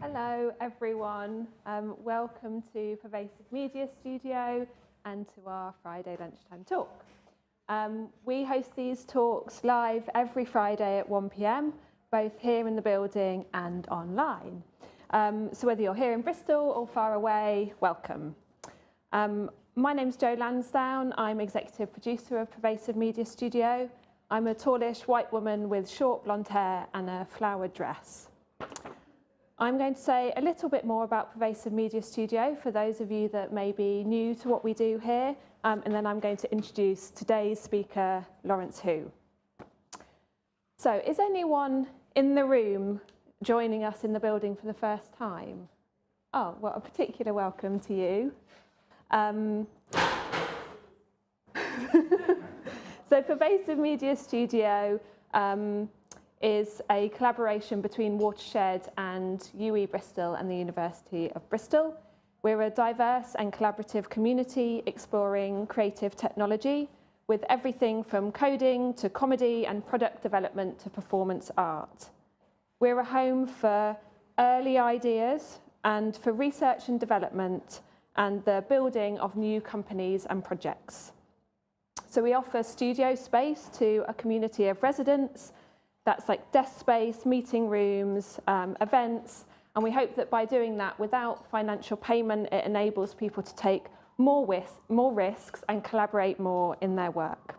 Hello everyone, welcome to Pervasive Media Studio and to our Friday lunchtime talk. We host these talks live every Friday at 1 p.m, both here in the building and online. So whether you're here in Bristol or far away, welcome. My name's Jo Lansdowne, I'm executive producer of Pervasive Media Studio. I'm a tallish white woman with short blonde hair and a flowered dress. I'm going to say a little bit more about Pervasive Media Studio for those of you that may be new to what we do here, and then I'm going to introduce today's speaker, Lawrence Hu. So is anyone in the room joining us in the building for the first time? Oh, well, a particular welcome to you. So Pervasive Media Studio is a collaboration between Watershed and UE Bristol and the University of Bristol. We're a diverse and collaborative community exploring creative technology with everything from coding to comedy and product development to performance art. We're a home for early ideas and for research and development and the building of new companies and projects. So we offer studio space to a community of residents. That's like desk space, meeting rooms, events, and we hope that by doing that without financial payment, it enables people to take more risks and collaborate more in their work.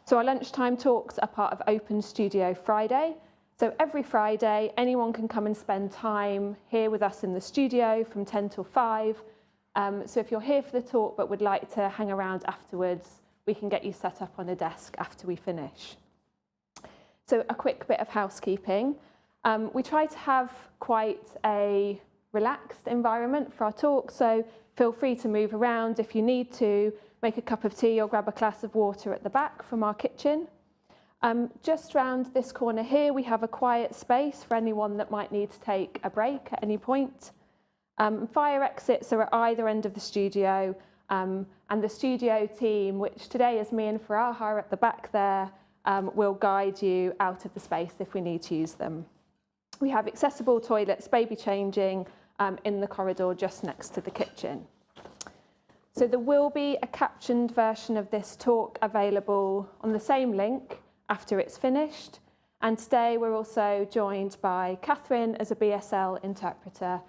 So our lunchtime talks are part of Open Studio Friday. So every Friday, anyone can come and spend time here with us in the studio from 10 till 5. So if you're here for the talk but would like to hang around afterwards, we can get you set up on a desk after we finish. So a quick bit of housekeeping. We try to have quite a relaxed environment for our talk, so feel free to move around if you need to, make a cup of tea or grab a glass of water at the back from our kitchen. Just round this corner here, we have a quiet space for anyone that might need to take a break at any point. Fire exits are at either end of the studio, and the studio team, which today is me and Faraha at the back there, will guide you out of the space if we need to use them. We have accessible toilets, baby changing, in the corridor just next to the kitchen. So there will be a captioned version of this talk available on the same link after it's finished. And today we're also joined by Catherine as a BSL interpreter,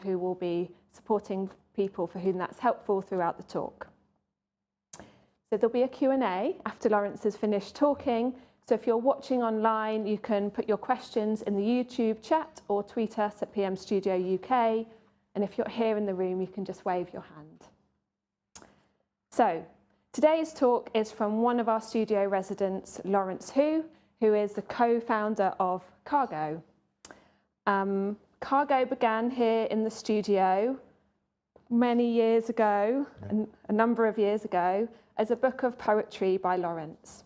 who will be supporting people for whom that's helpful throughout the talk. So there'll be a Q&A after Lawrence has finished talking. So if you're watching online, you can put your questions in the YouTube chat or tweet us at PM Studio UK. And if you're here in the room, you can just wave your hand. So today's talk is from one of our studio residents, Lawrence Hu, who is the co-founder of Cargo. Cargo began here in the studio many years ago, a number of years ago, as a book of poetry by Lawrence.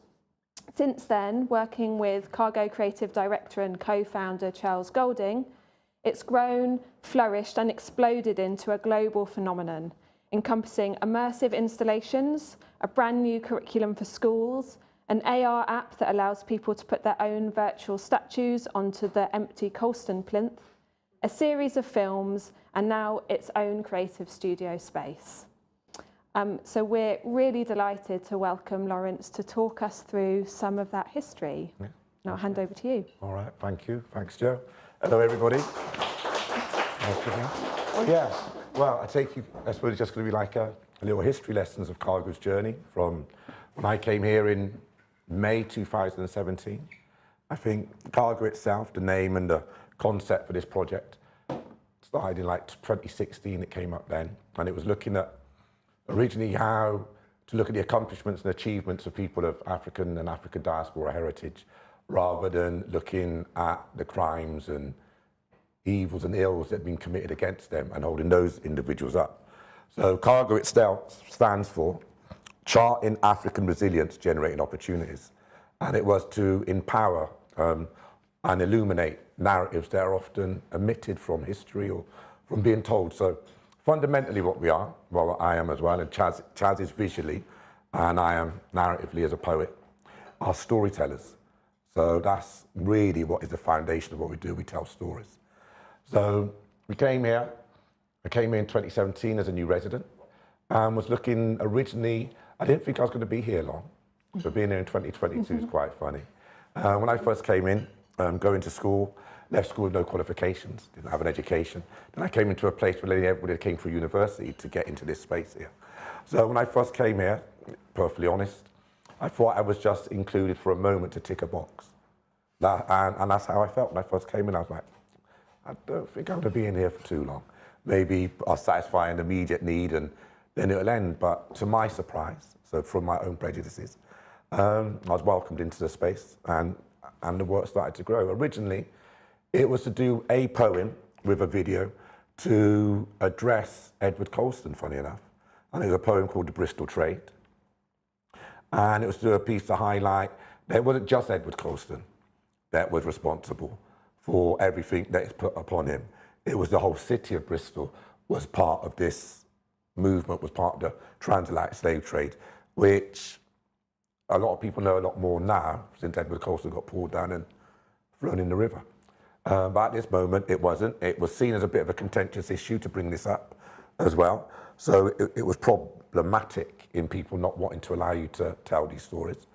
Since then, working with Cargo creative director and co-founder Charles Golding, it's grown, flourished and exploded into a global phenomenon, encompassing immersive installations, a brand new curriculum for schools, an AR app that allows people to put their own virtual statues onto the empty Colston plinth, a series of films, and now its own creative studio space. So we're really delighted to welcome Lawrence to talk us through some of that history. Yeah. Now I'll hand over to you. All right, thank you. Thanks, Jo. Hello, everybody. Yeah, well, I take you, I suppose it's just going to be like a little history lessons of Cargo's journey from when I came here in May 2017. I think Cargo itself, the name and the concept for this project, started in like 2016, it came up then, and it was looking at originally how to look at the accomplishments and achievements of people of African and African diaspora heritage, rather than looking at the crimes and evils and ills that have been committed against them and holding those individuals up. So Cargo itself stands for Charting African Resilience, Generating Opportunities. And it was to empower and illuminate narratives that are often omitted from history or from being told. So fundamentally what we are, well, I am as well, and Chaz is visually, and I am narratively as a poet, are storytellers. So that's really what is the foundation of what we do. We tell stories. So we came here. I came here in 2017 as a new resident and was looking originally, I didn't think I was going to be here long. So being here in 2022 is quite funny. When I first came in, going to school, left school with no qualifications, didn't have an education. Then I came into a place where nearly everybody came through university to get into this space here. So when I first came here, perfectly honest, I thought I was just included for a moment to tick a box. And that's how I felt when I first came in. I was like, I don't think I'm going to be in here for too long. Maybe I'll satisfy an immediate need and then it'll end. But to my surprise, so from my own prejudices, I was welcomed into the space and the work started to grow. Originally, it was to do a poem with a video to address Edward Colston, funny enough. And it was a poem called The Bristol Trade. And it was to do a piece to highlight that it wasn't just Edward Colston that was responsible for everything that is put upon him. It was the whole city of Bristol was part of this movement, was part of the transatlantic slave trade, which a lot of people know a lot more now since Edward Colston got pulled down and thrown in the river. But at this moment, it wasn't. It was seen as a bit of a contentious issue to bring this up as well. So it was problematic in people not wanting to allow you to tell these stories.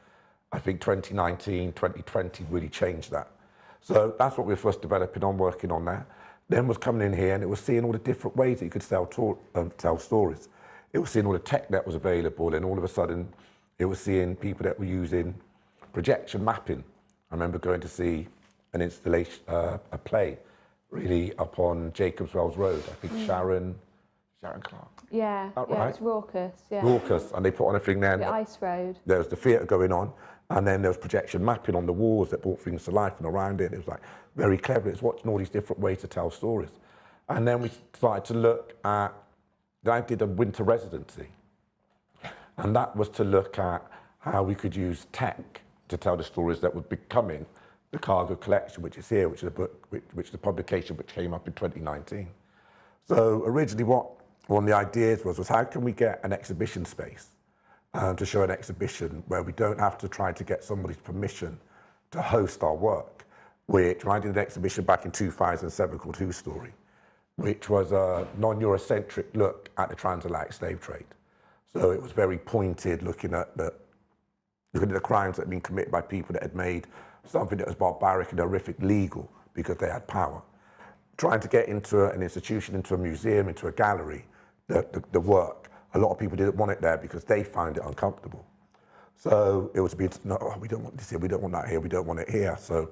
I think 2019, 2020 really changed that. So that's what we were first developing on, working on there. Then was coming in here and it was seeing all the different ways that you could tell stories. It was seeing all the tech that was available, and all of a sudden it was seeing people that were using projection mapping. I remember going to see an installation, a play, really up on Jacobs Wells Road. I think Sharon Clark. Yeah, Right? it's raucous. Yeah. Raucous, and they put on a thing there. The Ice Road. There was the theatre going on, and then there was projection mapping on the walls that brought things to life and around it. It was like very clever. It's watching all these different ways to tell stories. And then we started to look at, I did a winter residency, and that was to look at how we could use tech to tell the stories that were becoming the Cargo Collection, which is here, which is a book, which is a publication which came up in 2019. So originally one of the ideas was how can we get an exhibition space to show an exhibition where we don't have to try to get somebody's permission to host our work, which I did an exhibition back in 2007 called Whose Story, which was a non-Eurocentric look at the transatlantic slave trade. So it was very pointed, looking at the crimes that had been committed by people that had made something that was barbaric and horrific legal because they had power. Trying to get into an institution, into a museum, into a gallery, the work, a lot of people didn't want it there because they found it uncomfortable. So it was a bit, no, we don't want this here, we don't want that here, we don't want it here. So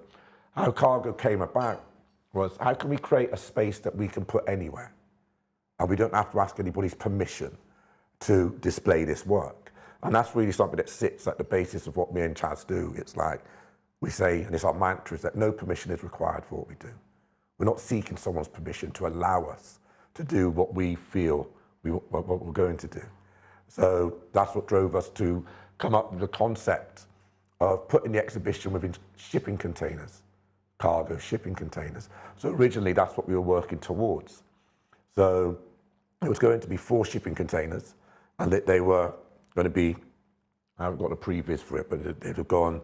how Cargo came about was, how can we create a space that we can put anywhere? And we don't have to ask anybody's permission to display this work. And that's really something that sits at the basis of what me and Chaz do. It's like, we say, and it's our mantra, is that no permission is required for what we do. We're not seeking someone's permission to allow us to do what we feel what we're going to do. So that's what drove us to come up with the concept of putting the exhibition within shipping containers, cargo shipping containers. So originally that's what we were working towards. So it was going to be 4 shipping containers, and they were going to be, I haven't got a previs for it, but they'd have gone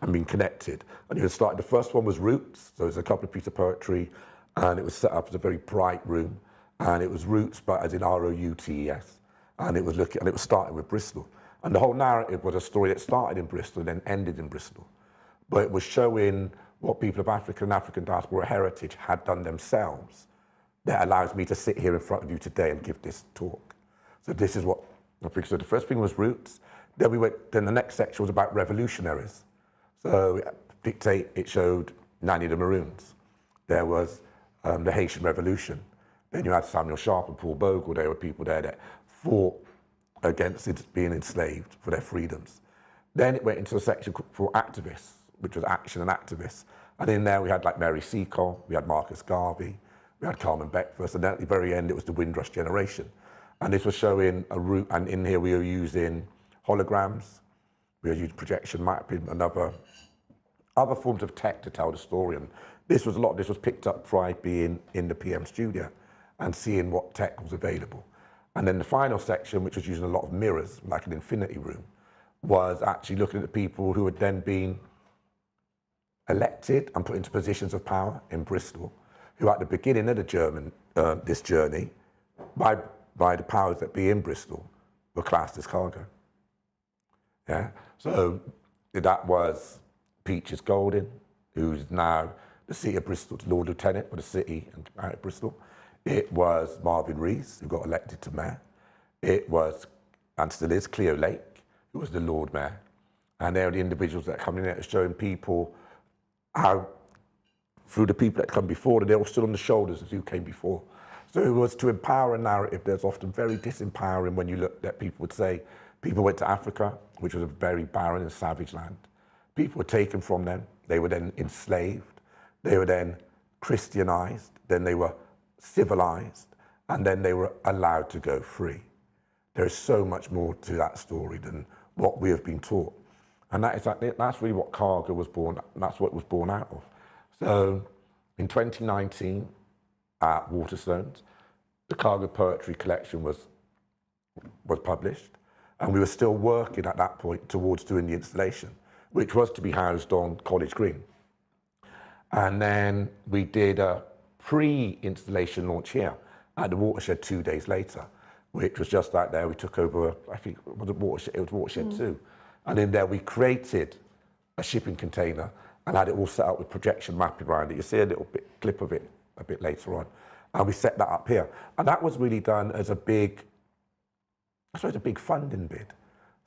and been connected. And it had started, the first one was Roots, so it was a couple of pieces of poetry, and it was set up as a very bright room, and it was Roots, but as in R-O-U-T-E-S, and it was starting with Bristol. And the whole narrative was a story that started in Bristol and then ended in Bristol. But it was showing what people of African and African diaspora heritage had done themselves that allows me to sit here in front of you today and give this talk. So this is what I think. So the first thing was Roots. Then the next section was about revolutionaries. So it showed Nanny the Maroons. There was the Haitian Revolution. Then you had Samuel Sharp and Paul Bogle. There were people there that fought against being enslaved for their freedoms. Then it went into a section for activists, which was action and activists. And in there we had like Mary Seacole, we had Marcus Garvey, we had Carmen Beckford, and then at the very end it was the Windrush generation. And this was showing a route, and in here we were using holograms, we were using projection mapping and other forms of tech to tell the story. And this was picked up by being in the PM studio and seeing what tech was available. And then the final section, which was using a lot of mirrors, like an infinity room, was actually looking at the people who had then been elected and put into positions of power in Bristol, who at the beginning of the this journey, by the powers that be in Bristol, were classed as cargo. Yeah, so that was Peaches Golding, who's now the City of Bristol's Lord Lieutenant for the City and Bristol. It was Marvin Rees, who got elected to mayor. It was, and still is, Cleo Lake, who was the Lord Mayor. And they're the individuals that come in there showing people how, through the people that come before, that they're all still on the shoulders of who came before. So it was to empower a narrative that's often very disempowering when you look at people would say, people went to Africa, which was a very barren and savage land. People were taken from them. They were then enslaved. They were then Christianized. Then they were civilized. And then they were allowed to go free. There is so much more to that story than what we have been taught. And that's really what cargo was born, that's what it was born out of. So in 2019 at Watershed, the Cargo Poetry collection was published. And we were still working at that point towards doing the installation, which was to be housed on College Green. And then we did a pre-installation launch here at the Watershed 2 days later, which was just out there. We took over, I think, it was Watershed 2. And in there we created a shipping container and had it all set up with projection mapping around it. You see a little clip of it a bit later on. And we set that up here. And that was really done as a big funding bid.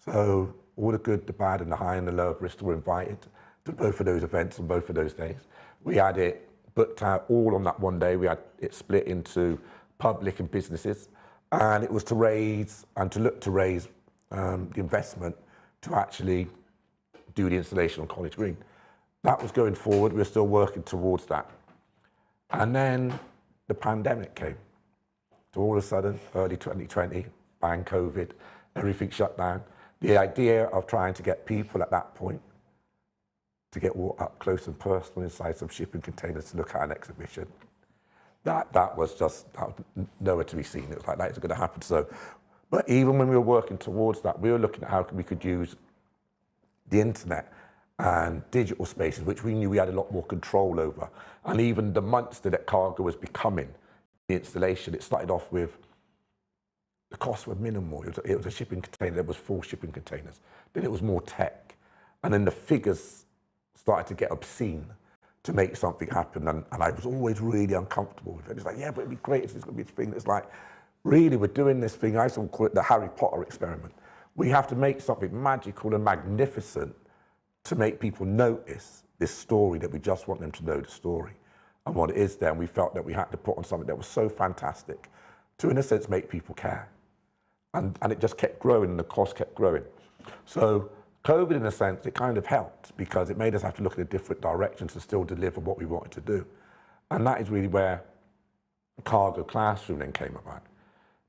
So all the good, the bad, and the high and the low of Bristol were invited to both of those events on both of those days. We had it booked out all on that one day. We had it split into public and businesses. And it was to raise, and to look to raise the investment to actually do the installation on College Green. That was going forward. We were still working towards that. And then the pandemic came. So all of a sudden, early 2020, bang, COVID, everything shut down. The idea of trying to get people at that point to get up close and personal inside some shipping containers to look at an exhibition, that was nowhere to be seen. It was like, that isn't going to happen. So, but even when we were working towards that, we were looking at how we could use the internet and digital spaces, which we knew we had a lot more control over. And even the months that cargo was becoming the installation, it started off with the costs were minimal. It was a shipping container. There was 4 shipping containers. Then it was more tech. And then the figures started to get obscene to make something happen. And I was always really uncomfortable with it. It's like, yeah, but it'd be great if it's going to be a thing that's like, really, we're doing this thing. I used to call it the Harry Potter experiment. We have to make something magical and magnificent to make people notice this story, that we just want them to know the story and what it is there. And we felt that we had to put on something that was so fantastic to, in a sense, make people care. And it just kept growing, and the cost kept growing. So COVID, in a sense, it kind of helped because it made us have to look in a different direction to still deliver what we wanted to do. And that is really where Cargo Classroom then came about.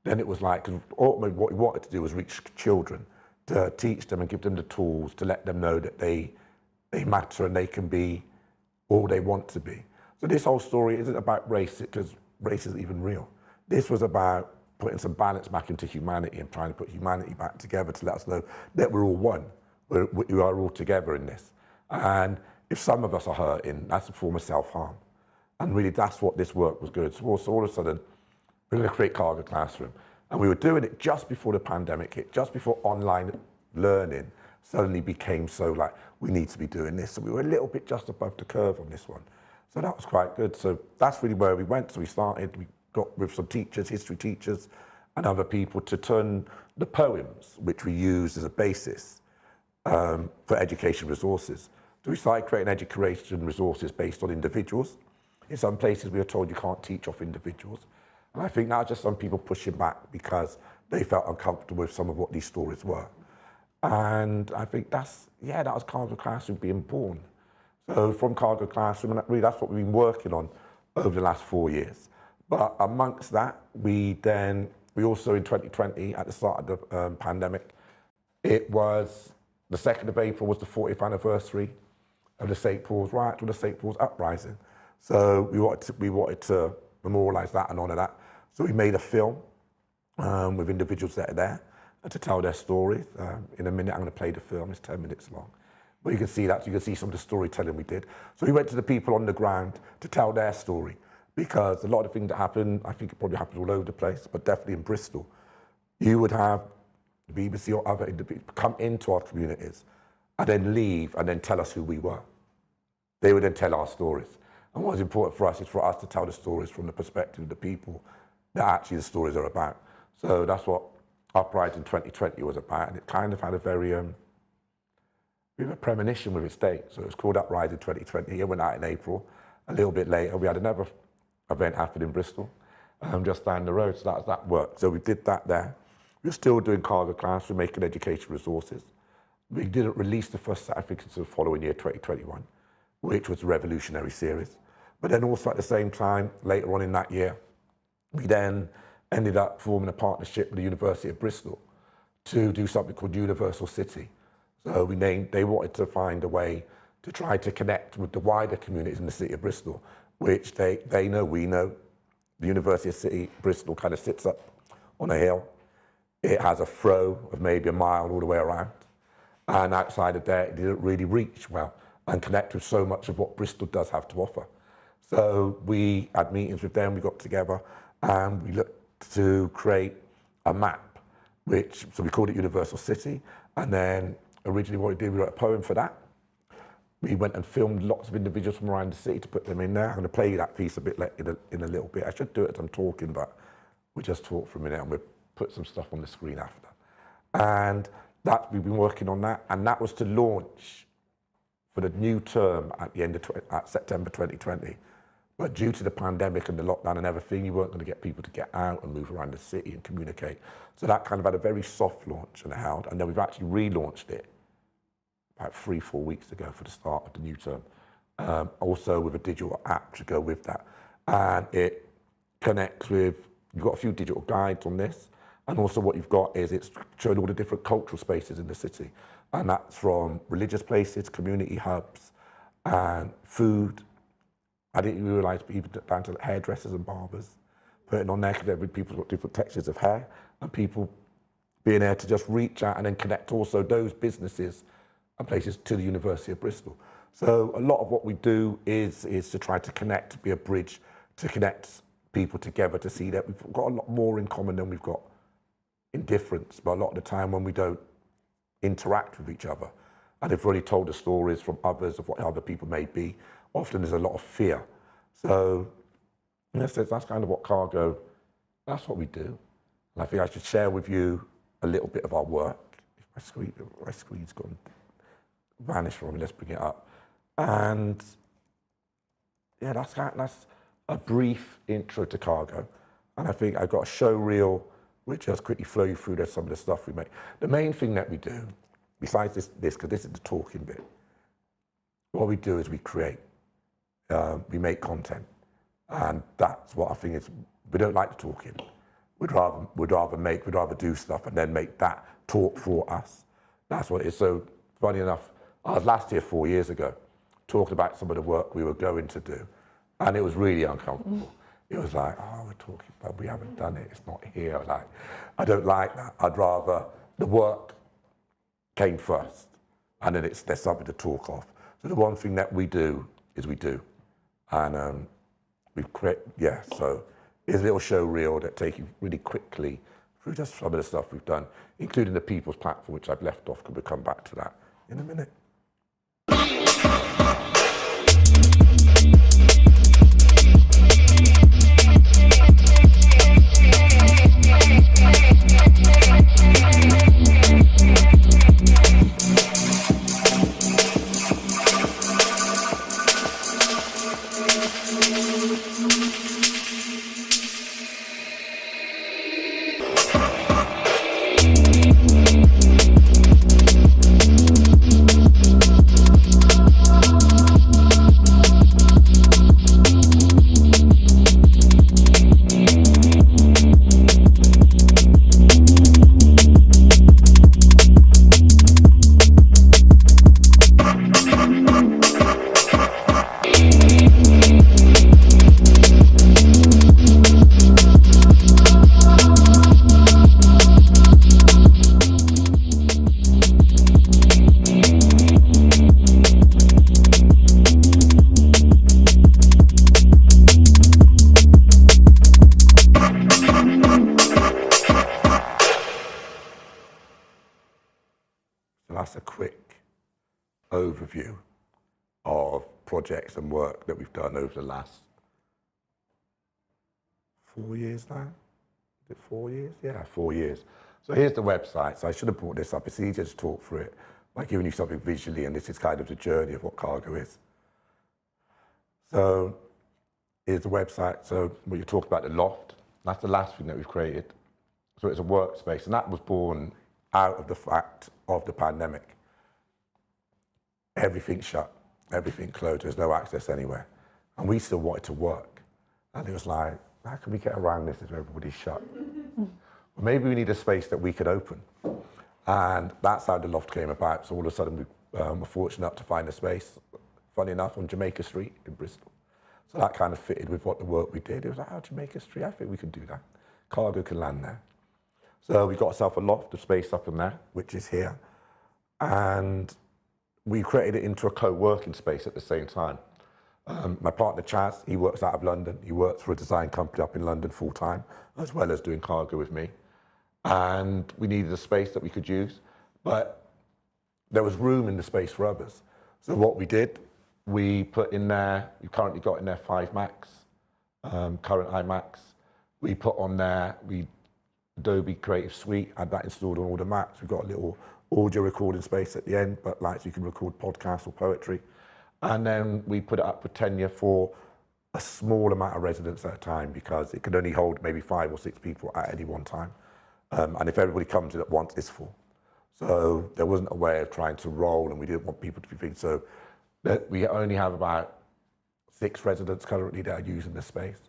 Then it was like, cause what we wanted to do was reach children, to teach them and give them the tools to let them know that they matter and they can be all they want to be. So this whole story isn't about race, because race isn't even real. This was about putting some balance back into humanity and trying to put humanity back together to let us know that we're all one. We are all together in this. And if some of us are hurting, that's a form of self-harm. And really, that's what this work was good. So all of a sudden, we're going to create Cargo Classroom. And we were doing it just before the pandemic hit, just before online learning suddenly became so like, we need to be doing this. So we were a little bit just above the curve on this one. So that was quite good. So that's really where we went. So we got with some teachers, history teachers, and other people to turn the poems, which we used as a basis for education resources. So we started creating education resources based on individuals. In some places we were told you can't teach off individuals. And I think now just some people pushing back because they felt uncomfortable with some of what these stories were. And I think that was Cargo Classroom being born. So from Cargo Classroom, and really that's what we've been working on over the last 4 years. But amongst that, we also in 2020, at the start of the pandemic, it was the 2nd of April was the 40th anniversary of the St. Paul's Riot, or the St. Paul's Uprising. So we wanted to memorialise that and honour that. So we made a film with individuals that are there to tell their stories. In a minute, I'm going to play the film. It's 10 minutes long. But you can see that. You can see some of the storytelling we did. So we went to the people on the ground to tell their story. because a lot of the things that happen, I think it probably happens all over the place, but definitely in Bristol, you would have the BBC or other individuals come into our communities and then leave and then tell us who we were. They would then tell our stories. And what's important for us is for us to tell the stories from the perspective of the people that actually the stories are about. So that's what Uprising 2020 was about, and it kind of had a very, we have a premonition with its date. So it was called Uprising 2020. It went out in April. A little bit later, we had another event happen in Bristol, just down the road. So that worked. So we did that there. We're still doing cargo class. We're making education resources. We didn't release the first set, I think, until the following year, 2021, which was a revolutionary series. But then also at the same time, later on in that year, we then ended up forming a partnership with the University of Bristol to do something called Universal City. So they wanted to find a way to try to connect with the wider communities in the city of Bristol, which they know, we know. The University of City Bristol kind of sits up on a hill. It has a throw of maybe a mile all the way around. And outside of there, it didn't really reach well and connect with so much of what Bristol does have to offer. So we had meetings with them, we got together, and we looked to create a map, so we called it Universal City. And then originally what we did, we wrote a poem for that. We went and filmed lots of individuals from around the city to put them in there. I'm going to play you that piece a bit in a little bit. I should do it as I'm talking, but we just talk for a minute and we'll put some stuff on the screen after. And we've been working on that, and that was to launch for the new term at the end of September 2020. But due to the pandemic and the lockdown and everything, you weren't going to get people to get out and move around the city and communicate. So that kind of had a very soft launch and held, and then we've actually relaunched it about 3-4 weeks ago for the start of the new term. Also with a digital app to go with that. And it connects with, you've got a few digital guides on this, and also what you've got is it's showing all the different cultural spaces in the city. And that's from religious places, community hubs, and food. I didn't realise even down to hairdressers and barbers, putting on there because every people's got different textures of hair, and people being able to just reach out and then connect also those businesses and places to the University of Bristol. So a lot of what we do is to try to connect, be a bridge to connect people together, to see that we've got a lot more in common than we've got in difference. But a lot of the time when we don't interact with each other, and they've already told the stories from others of what other people may be, often there's a lot of fear. So that's kind of what cargo, that's what we do. And I think I should share with you a little bit of our work. If my screen's gone, vanished from me, let's bring it up. And yeah, that's a brief intro to cargo. And I think I've got a show reel, which just quickly flow you through some of the stuff we make. The main thing that we do, besides this, because this is the talking bit, what we do is we create. We make content, and that's what I think is. We don't like the talking. We'd rather do stuff and then make that talk for us. That's what it is. So funny enough, I was last here 4 years ago, talking about some of the work we were going to do, and it was really uncomfortable. It was like, oh, we're talking, but we haven't done it. It's not here. Like, I don't like that. I'd rather the work came first, and then there's something to talk of. So the one thing that we do is we do. And we create, so here's a little show reel that takes you really quickly through just some of the stuff we've done, including the People's Platform, which I've left off, because we'll come back to that in a minute. overview of projects and work that we've done over the last 4 years now. Is it 4 years? Yeah, 4 years. So here's the website. So I should have brought this up. It's easier to talk through it by giving you something visually, and this is kind of the journey of what cargo is. So here's the website. So when you talk about the loft, that's the last thing that we've created. So it's a workspace, and that was born out of the fact of the pandemic. Everything shut, everything closed, there's no access anywhere. And we still wanted to work. And it was like, how can we get around this if everybody's shut? Well, maybe we need a space that we could open. And that's how the loft came about. So all of a sudden we were fortunate enough to find a space, funny enough, on Jamaica Street in Bristol. So that kind of fitted with what the work we did. It was like, oh, Jamaica Street, I think we could do that. Cargo can land there. So we got ourselves a loft, a space up in there, which is here. And we created it into a co-working space at the same time. My partner Chaz, he works out of London. He works for a design company up in London full time, as well as doing cargo with me. And we needed a space that we could use, but there was room in the space for others. So what we did, we put in there, we've currently got in there 5 Macs, current iMacs. We put on there, Adobe Creative Suite, had that installed on all the Macs. We've got a little audio recording space at the end, but like so you can record podcasts or poetry. And then we put it up for tenure for a small amount of residents at a time, because it could only hold maybe 5 or 6 people at any one time. And if everybody comes in at once, it's full. So there wasn't a way of trying to roll, and we didn't want people to be big. So that we only have about 6 residents currently that are using the space.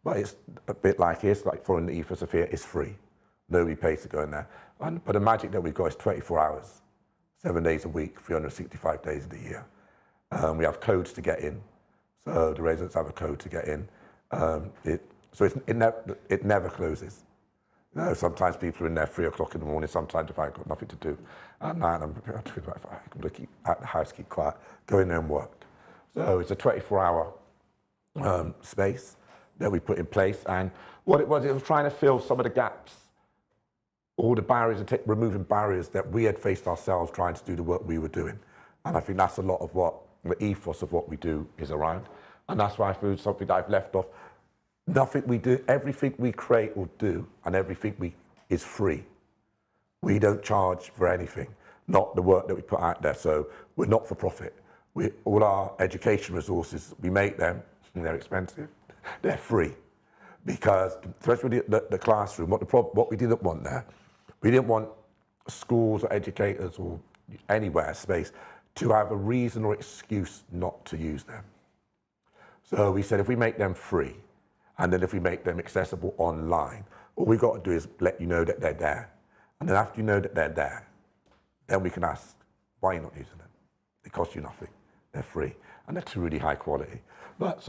But it's a bit like this, like following the ethos of here, it's free. Nobody pays to go in there. But the magic that we've got is 24 hours, 7 days a week, 365 days of the year. We have codes to get in. So the residents have a code to get in. It never closes. You know, sometimes people are in there 3 o'clock in the morning, sometimes if I've got nothing to do at night, I'm going to keep at the house, keep quiet, go in there and work. So it's a 24-hour space that we put in place. And what it was trying to fill some of the gaps, all the barriers, and removing barriers that we had faced ourselves trying to do the work we were doing. And I think that's a lot of what the ethos of what we do is around. And that's why I feel something that I've left off. Nothing we do, everything we create or do, and everything is free. We don't charge for anything, not the work that we put out there. So we're not for profit. All our education resources, we make them, and they're expensive, they're free. Because, especially the classroom, what we didn't want there, we didn't want schools or educators or anywhere, space, to have a reason or excuse not to use them. So we said if we make them free, and then if we make them accessible online, all we've got to do is let you know that they're there. And then after you know that they're there, then we can ask, why are you not using them? They cost you nothing, they're free, and they're to really high quality. But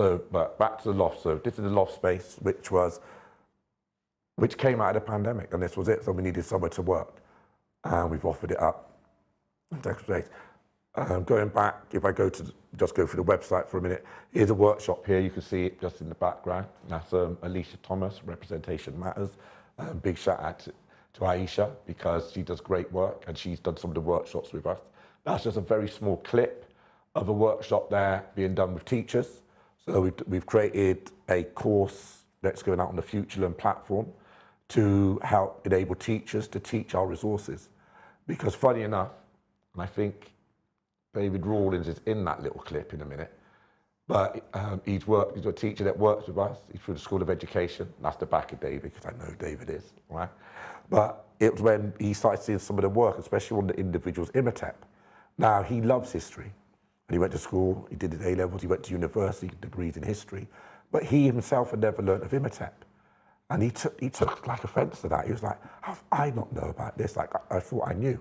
back to the loft. So this is the loft space, which came out of the pandemic, and this was it. So we needed somewhere to work, and we've offered it up. Going back, if I just go through the website for a minute, here's a workshop here. You can see it just in the background. That's Alicia Thomas, Representation Matters. Big shout out to Aisha, because she does great work, and she's done some of the workshops with us. That's just a very small clip of a workshop there being done with teachers. So we've created a course that's going out on the FutureLearn platform to help enable teachers to teach our resources. Because funny enough, and I think David Rawlins is in that little clip in a minute, but he's a teacher that works with us. He's through the School of Education. That's the back of David, because I know David is, right? But it was when he started seeing some of the work, especially on the individual's immertep. Now, he loves history. And he went to school, he did his A-levels, he went to university, degrees in history, but he himself had never learned of immertep. And he took like offense to that. He was like, how do I not know about this? Like, I thought I knew.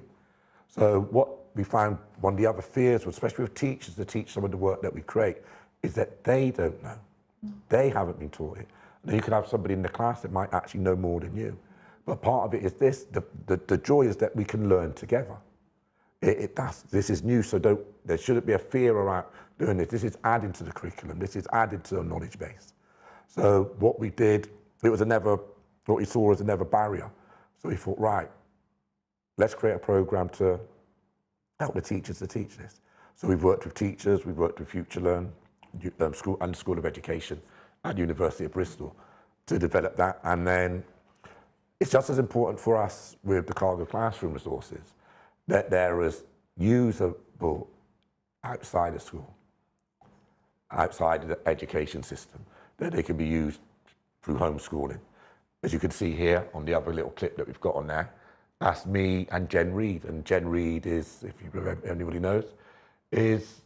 So what we found, one of the other fears, especially with teachers to teach some of the work that we create, is that they don't know. They haven't been taught it. And then you can have somebody in the class that might actually know more than you. But part of it is this, the joy is that we can learn together. This is new, so there shouldn't be a fear around doing this. This is adding to the curriculum. This is adding to the knowledge base. So what we did, what we saw as a never barrier. So we thought, right, let's create a program to help the teachers to teach this. So we've worked with teachers, we've worked with Future Learn, School and School of Education at University of Bristol to develop that. And then it's just as important for us with the cargo classroom resources that they're as usable outside of school, outside of the education system, that they can be used through homeschooling. As you can see here on the other little clip that we've got on there, that's me and Jen Reed. And Jen Reed is, if anybody knows, is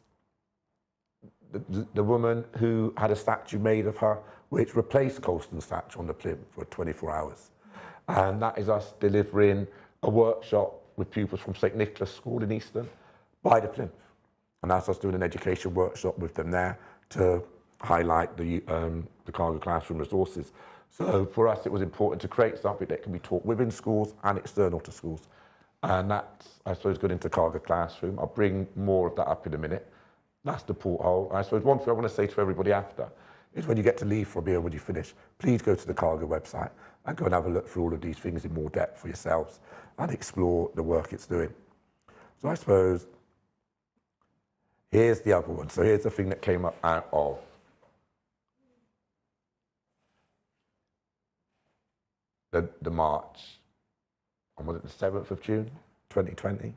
the woman who had a statue made of her, which replaced Colston's statue on the plinth for 24 hours. And that is us delivering a workshop with pupils from St Nicholas School in Easton by the plinth. And that's us doing an education workshop with them there to highlight the cargo classroom resources. So for us, it was important to create something that can be taught within schools and external to schools. And that's, I suppose, good into cargo classroom. I'll bring more of that up in a minute. That's the porthole. I suppose one thing I want to say to everybody after is when you get to leave from here, when you finish, please go to the cargo website and go and have a look through all of these things in more depth for yourselves and explore the work it's doing. So I suppose here's the other one. So here's the thing that came up out of the march, and was it the 7th of June, 2020,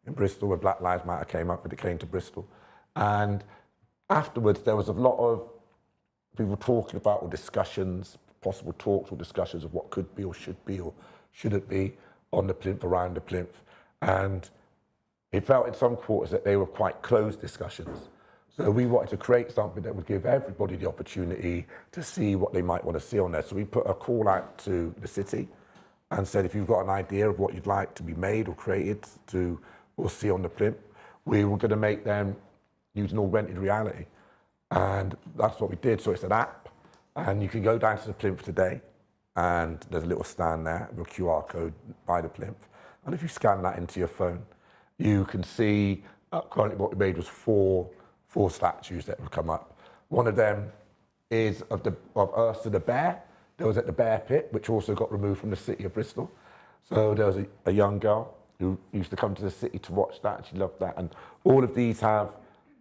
in Bristol, where Black Lives Matter came up, but it came to Bristol. And afterwards, there was a lot of people talking about, or discussions, possible talks or discussions of what could be or shouldn't be on the plinth, around the plinth. And it felt in some quarters that they were quite closed discussions. So we wanted to create something that would give everybody the opportunity to see what they might want to see on there. So we put a call out to the city and said, if you've got an idea of what you'd like to be made or created to or see on the plinth, we were going to make them using augmented reality. And that's what we did. So it's an app, and you can go down to the plinth today, and there's a little stand there with a QR code by the plinth. And if you scan that into your phone, you can see currently what we made was four statues that would come up. One of them is of Ursula the bear. There was at the Bear Pit, which also got removed from the city of Bristol. So there was a young girl who used to come to the city to watch that, and she loved that. And all of these have,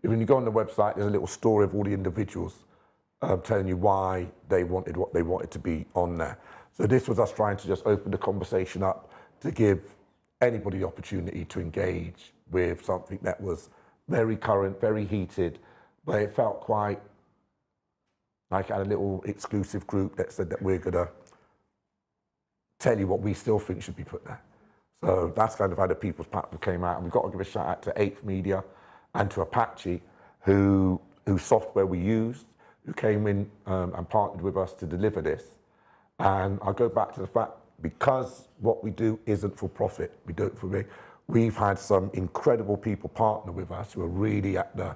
when you go on the website, there's a little story of all the individuals telling you why they wanted what they wanted to be on there. So this was us trying to just open the conversation up to give anybody the opportunity to engage with something that was very current, very heated, but it felt quite like I had a little exclusive group that said that we're going to tell you what we still think should be put there. So that's kind of how the People's Platform came out. And we've got to give a shout out to 8th Media and to Apache, whose software we used, who came in and partnered with us to deliver this. And I'll go back to the fact, because what we do isn't for profit, we do it for me. We've had some incredible people partner with us who are really at the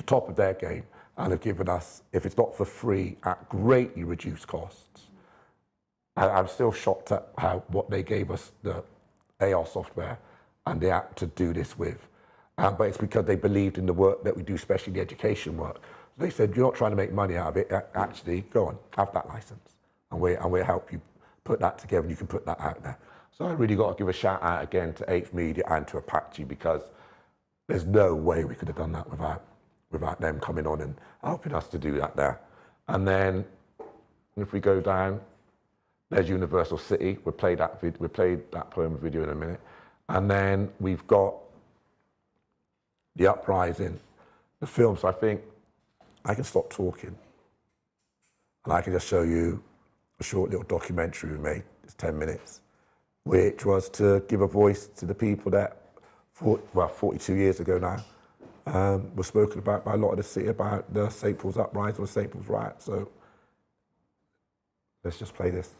top of their game and have given us, if it's not for free, at greatly reduced costs. And I'm still shocked at what they gave us, the AR software and the app to do this with. But it's because they believed in the work that we do, especially the education work. So they said, you're not trying to make money out of it, actually, go on, have that license. And we'll help you put that together, and you can put that out there. So I really got to give a shout out again to 8th Media and to Apache, because there's no way we could have done that without them coming on and helping us to do that there. And then if we go down, there's Universal City. We'll play that poem video in a minute. And then we've got the Uprising, the film. So I think I can stop talking and I can just show you a short little documentary we made. It's 10 minutes. Which was to give a voice to the people that, 42 years ago now, were spoken about by a lot of the city about the St. Paul's Uprising or St. Paul's Riot. So let's just play this.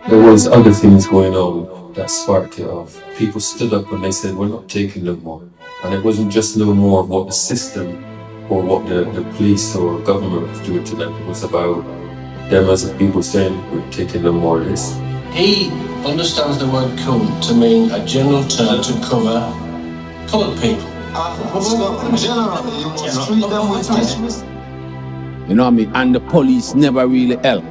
There was other things going on that sparked it off. People stood up and they said, we're not taking no more. And it wasn't just no more of what the system or what the police or government was doing to them. It was about them as a people saying, we're taking no more of this. He understands the word cunt to mean a general term to cover coloured people. Generally, you must treat them with respect. You know what I mean? And the police never really help,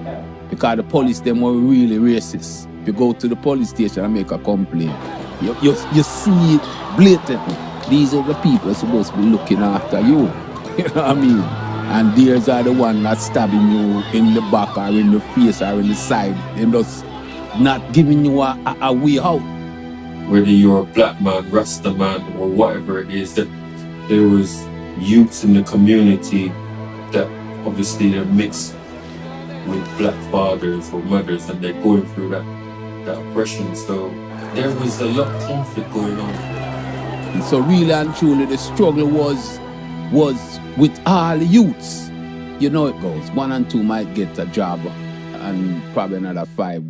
because the police, them were really racist. If you go to the police station and make a complaint, you see it blatantly. These are the people supposed to be looking after you. You know what I mean? And theirs are the one that's stabbing you in the back or in the face or in the side. They're just not giving you a way out. Whether you're a black man, Rasta man, or whatever it is, that there was youths in the community that obviously they're mixed with black fathers or mothers, and they're going through that oppression. So there was a lot of conflict going on. And so really and truly the struggle was with all the youths. You know it goes. 1 and 2 might get a job and probably another 5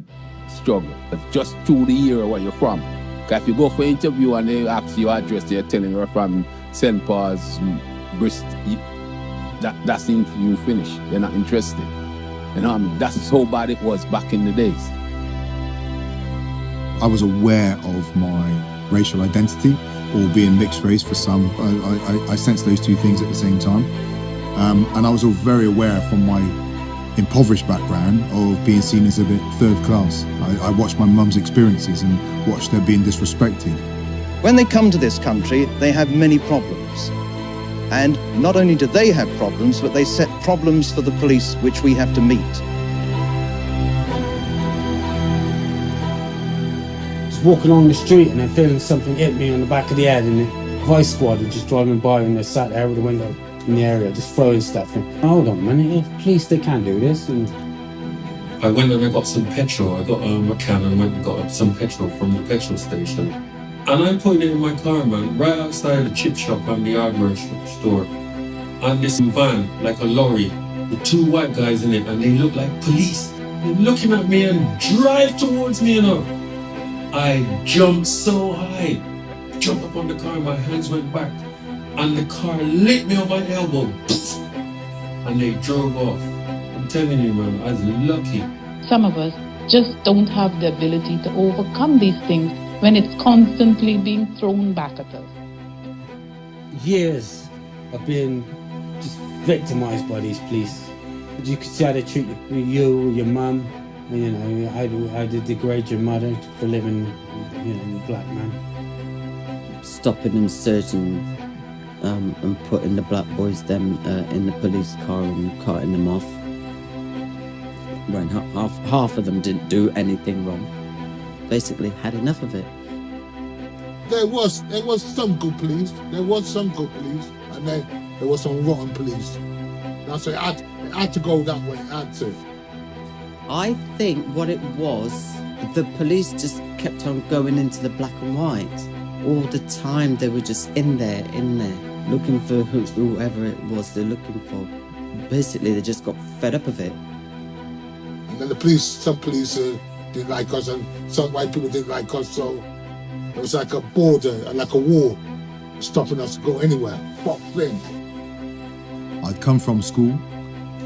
struggle. But just through the year where you're from. Because if you go for an interview and they ask you address, they're telling you you're from St. Paul's, Bristol, that's the interview finished. They're not interested. You know what I mean? That's how bad it was back in the days. I was aware of my racial identity, or being mixed race for some. I sensed those two things at the same time. And I was all very aware from my impoverished background of being seen as a bit third class. I watched my mum's experiences and watched her being disrespected. When they come to this country, they have many problems. And not only do they have problems, but they set problems for the police which we have to meet. Just walking along the street and then feeling something hit me on the back of the head, and the vice squad were just driving by and they sat there with the window in the area, just throwing stuff. And hold on a minute, police, they can't do this. And I went and I got some petrol. I got a can and went and got some petrol from the petrol station. And I'm putting it in my car, man, right outside the chip shop and the hardware store. And this van, like a lorry, with 2 white guys in it, and they look like police. They're looking at me and drive towards me, you know. I jumped so high, jumped up on the car, my hands went back, and the car lit me on my elbow, and they drove off. I'm telling you, man, I was lucky. Some of us just don't have the ability to overcome these things when it's constantly being thrown back at us. years of being just victimized by these police. You could see how they treat you, your mum, and, you know, how they degrade your mother for living, you know, a black man. Stopping and searching and putting the black boys them in the police car and carting them off. When half of them didn't do anything wrong. Basically had enough of it. There was some good police. There was some good police, and then there was some rotten police. That's it. It had to go that way. It had to. I think what it was, the police just kept on going into the black and white. All the time they were just in there, looking for whoever it was they're looking for. Basically, they just got fed up of it. And then some police didn't like us, and some white people didn't like us, so it was like a border, like a wall, stopping us to go anywhere. Fuck thing. I'd come from school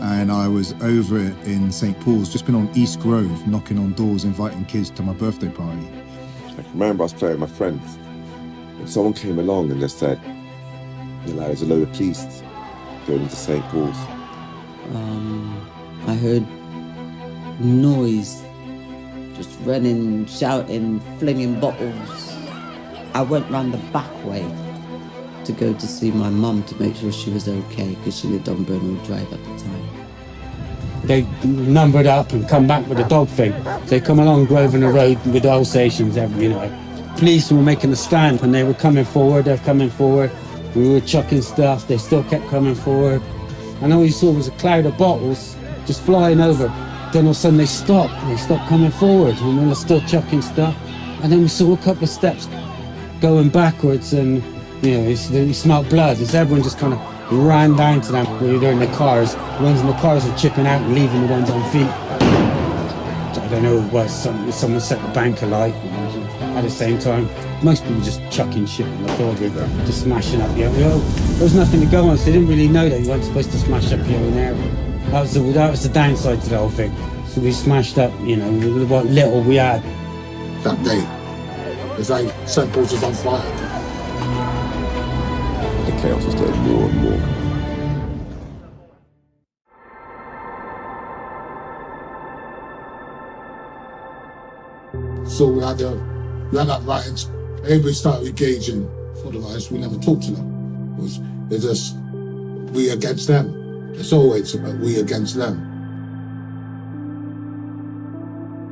and I was over in St. Paul's, just been on East Grove, knocking on doors, inviting kids to my birthday party. I remember I was playing with my friends, and someone came along and just said, you know, there's a load of police going into St. Paul's. I heard noise, just running, shouting, flinging bottles. I went round the back way to go to see my mum to make sure she was okay, because she lived on Bristol Drive at the time. They numbered up and come back with a dog thing. They come along Grosvenor Road with oil stations, you know. Police were making a stand and they were coming forward, We were chucking stuff, they still kept coming forward. And all you saw was a cloud of bottles just flying over. Then all of a sudden they stopped coming forward, and we were still chucking stuff. And then we saw a couple of steps going backwards, and you know, you smelled blood as everyone just kind of ran down to them. They're in the cars. The ones in the cars were chipping out and leaving the ones on feet. I don't know what it was. Someone set the bank alight. At the same time, most people just chucking shit on the floor, just smashing up. There was nothing to go on, so they didn't really know that you weren't supposed to smash up here and there. That was the downside to the whole thing. So we smashed up, you know, what little we had. That day, it's like St. Paul's was on fire. the chaos was getting more and more. So we had that riots. Everybody started engaging for the riots. We never talked to them. It's just we against them. It's always about we against them.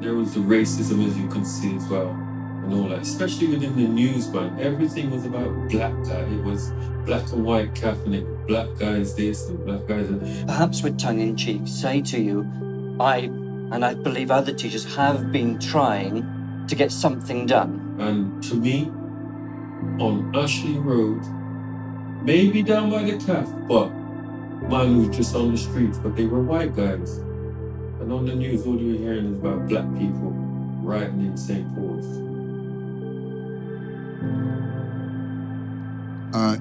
There was the racism, as you can see as well, and all that, especially within the news, man. Everything was about black guy. It was black and white Catholic, black guys this and black guys that. Perhaps with tongue-in-cheek, say to you, I believe other teachers have been trying to get something done. And to me, on Ashley Road, maybe down by the calf, but man was just on the streets, but they were white guys. And on the news, all you were hearing is about black people rioting in St. Paul's.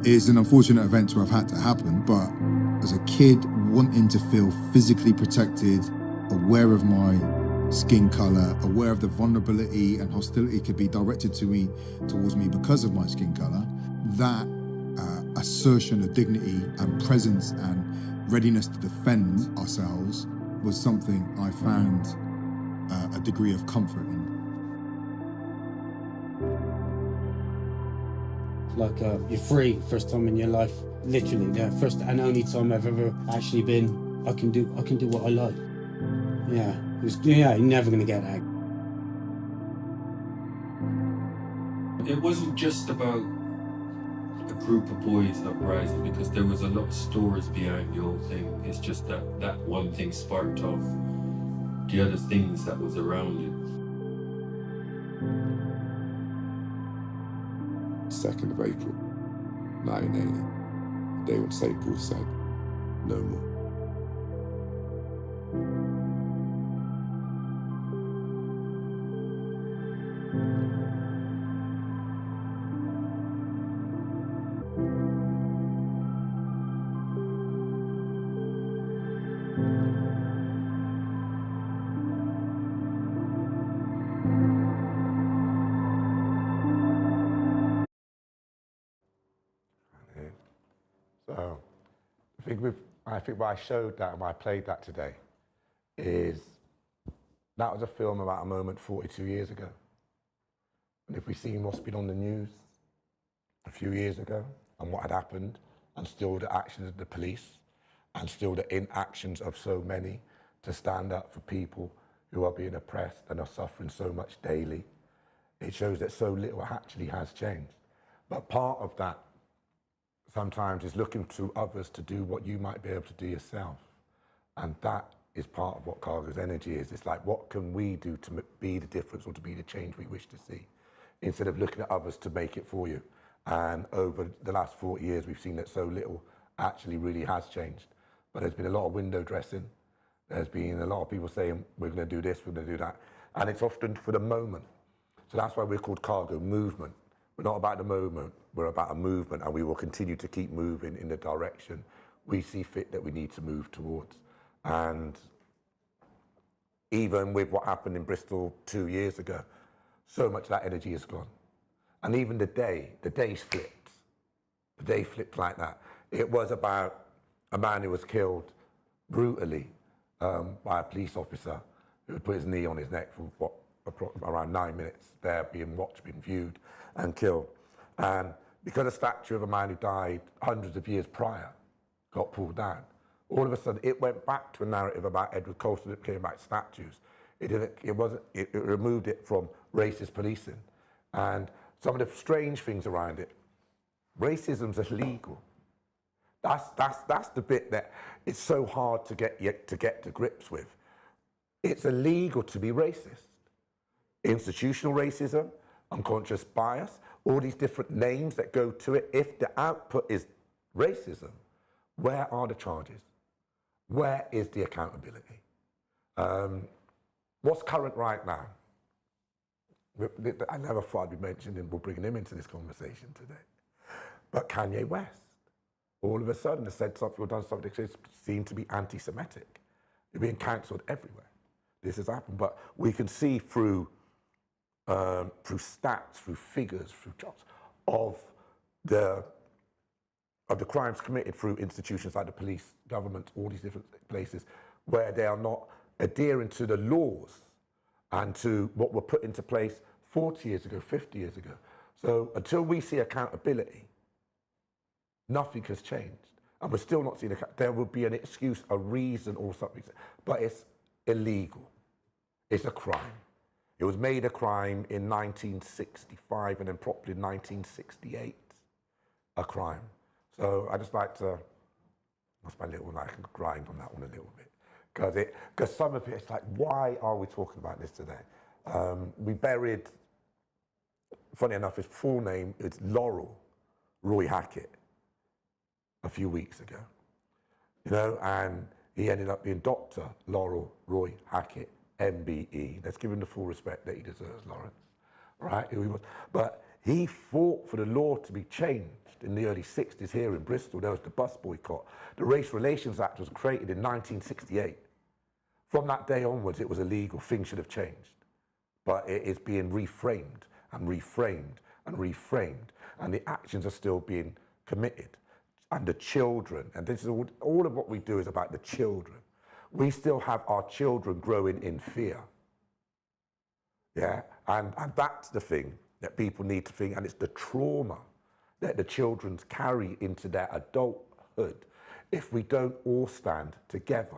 It's an unfortunate event to have had to happen, but as a kid wanting to feel physically protected, aware of my skin color, aware of the vulnerability and hostility could be directed towards me because of my skin color, that assertion of dignity and presence and readiness to defend ourselves was something I found a degree of comfort in. Like you're free, first time in your life, literally, the first and only time I've ever actually been. I can do what I like. Yeah, you're never gonna get that. It wasn't just about a group of boys uprising, because there was a lot of stories behind the whole thing. It's just that one thing sparked off the other things that was around it. 2nd of April, 1980, the day when St. Paul said, no more. So I think why I showed that and why I played that today is that was a film about a moment 42 years ago. And if we've seen what's been on the news a few years ago and what had happened, and still the actions of the police, and still the inactions of so many to stand up for people who are being oppressed and are suffering so much daily, it shows that so little actually has changed. But part of that sometimes is looking to others to do what you might be able to do yourself. And that is part of what Cargo's energy is. It's like, what can we do to be the difference or to be the change we wish to see, instead of looking at others to make it for you. And over the last 40 years, we've seen that so little actually really has changed. But there's been a lot of window dressing. There's been a lot of people saying, we're going to do this, we're going to do that. And it's often for the moment. So that's why we're called Cargo Movement. We're not about the moment, we're about a movement, and we will continue to keep moving in the direction we see fit that we need to move towards. And even with what happened in Bristol 2 years ago, so much of that energy is gone. And even the days flipped. The day flipped like that. It was about a man who was killed brutally by a police officer who had put his knee on his neck for around 9 minutes there, being watched, being viewed and killed. And because a statue of a man who died hundreds of years prior got pulled down, all of a sudden it went back to a narrative about Edward Colston that came about statues. It removed it from racist policing. And some of the strange things around it, racism's illegal. That's the bit that it's so hard to get to grips with. It's illegal to be racist. Institutional racism, unconscious bias, all these different names that go to it. If the output is racism, where are the charges? Where is the accountability? What's current right now? I never thought I'd be mentioning, we're bringing him into this conversation today. But Kanye West, all of a sudden has said something or done something that seemed to be anti-Semitic. They're being cancelled everywhere. This has happened, but we can see through stats, through figures, through jobs, of the of the crimes committed through institutions like the police, government, all these different places, where they are not adhering to the laws and to what were put into place 40 years ago, 50 years ago. So until we see accountability, nothing has changed. And we're still not seeing there will be an excuse, a reason or something, but it's illegal. It's a crime. It was made a crime in 1965 and then properly in 1968, a crime. So I just like to, that's my little, I can grind on that one a little bit. Because some of it's like, why are we talking about this today? We buried, funny enough, his full name is Laurel Roy Hackett a few weeks ago, you know, and he ended up being Dr. Laurel Roy Hackett, MBE. Let's give him the full respect that he deserves, Lawrence, right? But he fought for the law to be changed in the early 60s here in Bristol. There was the bus boycott. The Race Relations Act was created in 1968. From that day onwards, it was illegal. Things should have changed. But it is being reframed and reframed and reframed, and the actions are still being committed. And the children, and this is all of what we do is about the children. We still have our children growing in fear. Yeah, and that's the thing that people need to think, and it's the trauma that the children carry into their adulthood if we don't all stand together.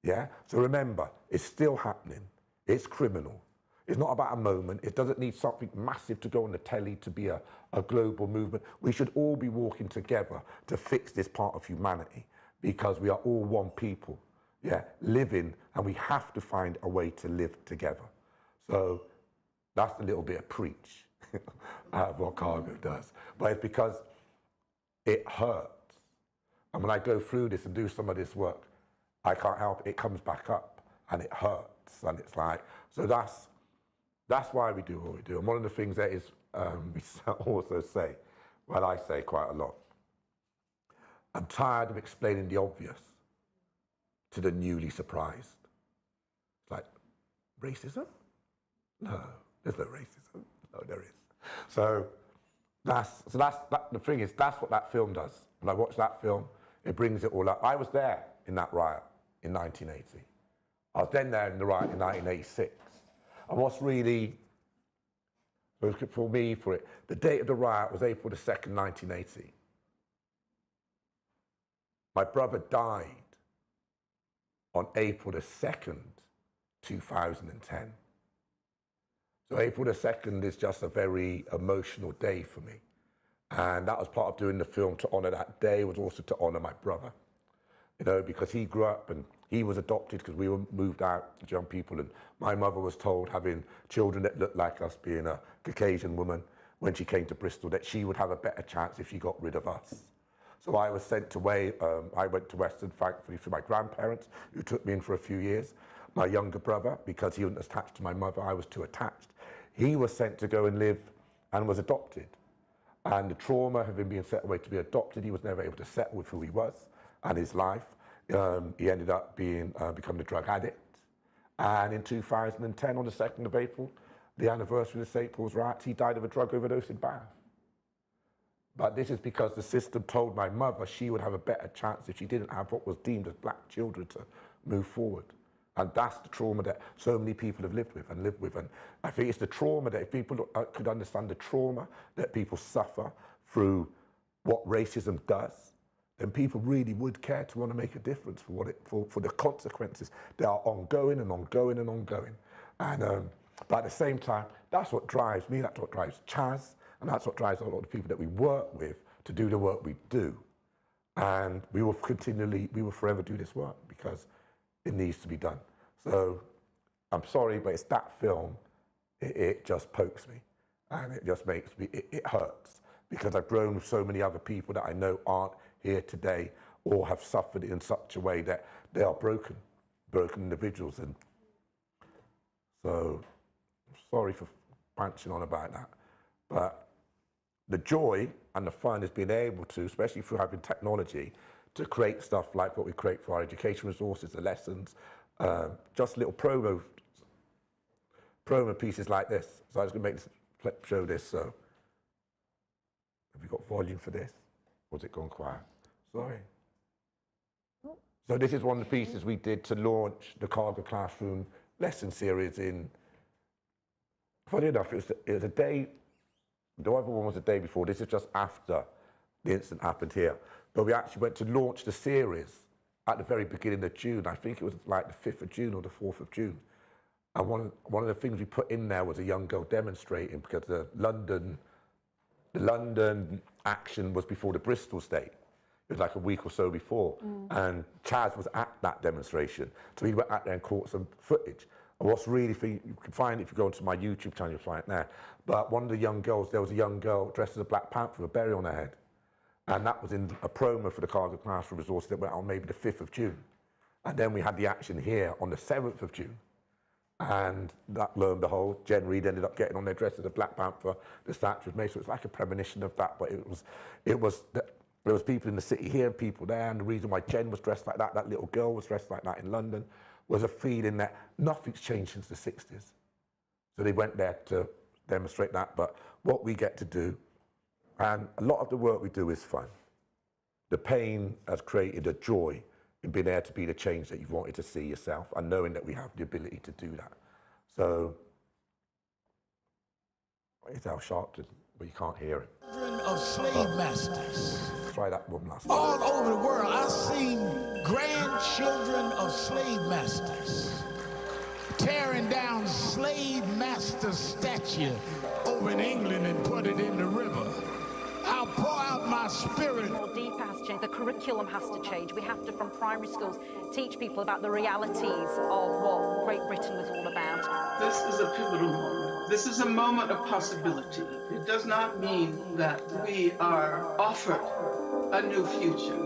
Yeah, so remember, it's still happening. It's criminal. It's not about a moment. It doesn't need something massive to go on the telly to be a global movement. We should all be walking together to fix this part of humanity, because we are all one people, yeah, living, and we have to find a way to live together. So that's a little bit of preach of what Cargo does. But it's because it hurts. And when I go through this and do some of this work, I can't help it. It comes back up and it hurts. And it's like, so that's why we do what we do. And one of the things that is, we also say, well, I say quite a lot, I'm tired of explaining the obvious to the newly surprised. It's like, racism? No, there's no racism. No, there is. So the thing is, that's what that film does. When I watch that film, it brings it all up. I was there in that riot in 1980. I was then there in the riot in 1986. And what's really, for me, the date of the riot was April the 2nd, 1980. My brother died on April the 2nd, 2010. So April the 2nd is just a very emotional day for me. And that was part of doing the film to honor that day, was also to honor my brother. You know, because he grew up and he was adopted because we were moved out as young people, and my mother was told, having children that looked like us, being a Caucasian woman, when she came to Bristol, that she would have a better chance if she got rid of us. So I was sent away. I went to Western, thankfully, for my grandparents, who took me in for a few years. My younger brother, because he wasn't attached to my mother, I was too attached. He was sent to go and live and was adopted. And the trauma of him being sent away to be adopted, he was never able to settle with who he was and his life. He ended up becoming a drug addict. And in 2010, on the 2nd of April, the anniversary of the St. Paul's riots, he died of a drug overdose in Bath. But this is because the system told my mother she would have a better chance if she didn't have what was deemed as black children to move forward. And that's the trauma that so many people have lived with. And I think it's the trauma that if people could understand the trauma that people suffer through what racism does, then people really would care to want to make a difference for the consequences that are ongoing and ongoing and ongoing. And but at the same time, that's what drives me, that's what drives Chaz, and that's what drives a lot of the people that we work with to do the work we do. And we will forever do this work because it needs to be done. So I'm sorry, but it's that film, it just pokes me, and it just makes me, it hurts, because I've grown with so many other people that I know aren't here today or have suffered in such a way that they are broken individuals. And so I'm sorry for punching on about that, but the joy and the fun is being able to, especially through having technology, to create stuff like what we create for our education resources, the lessons, just little promo pieces like this. So I was going to show this. So have we got volume for this? Was it gone quiet? Sorry. So this is one of the pieces we did to launch the Cargo Classroom lesson series in, funny enough, it was a day, the other one was a day before, this is just after the incident happened here. But we actually went to launch the series at the very beginning of June. I think it was like the 5th of June or the 4th of June. And one of the things we put in there was a young girl demonstrating, because the London action was before the Bristol state. It was like a week or so before. And Chaz was at that demonstration. So he went out there and caught some footage. And what's really, you can find it if you go onto my YouTube channel, you'll find it there. But one of the young girls, there was a young girl dressed as a Black Panther with a berry on her head. And that was in a promo for the Cargo Classroom resources that went on maybe the 5th of June. And then we had the action here on the 7th of June. And that, lo and behold, Jen Reid ended up getting on their dress as a Black Panther, the statue was made. So it's like a premonition of that, but there was people in the city here and people there, and the reason why Jen was dressed like that little girl was dressed like that in London, was a feeling that nothing's changed since the 60s. So they went there to demonstrate that, but what we get to do, and a lot of the work we do is fun. The pain has created a joy in being able to be the change that you wanted to see yourself, and knowing that we have the ability to do that. So, it's how sharp, but you can't hear it. Children of slave masters. Try that one last time. All over the world, I've seen grandchildren of slave masters tearing down slave master statue over in England and put it in the river. I'll pour out my spirit. More deeper has to change. The curriculum has to change. We have to, from primary schools, teach people about the realities of what Great Britain was all about. This is a pivotal moment. This is a moment of possibility. It does not mean that we are offered a new future.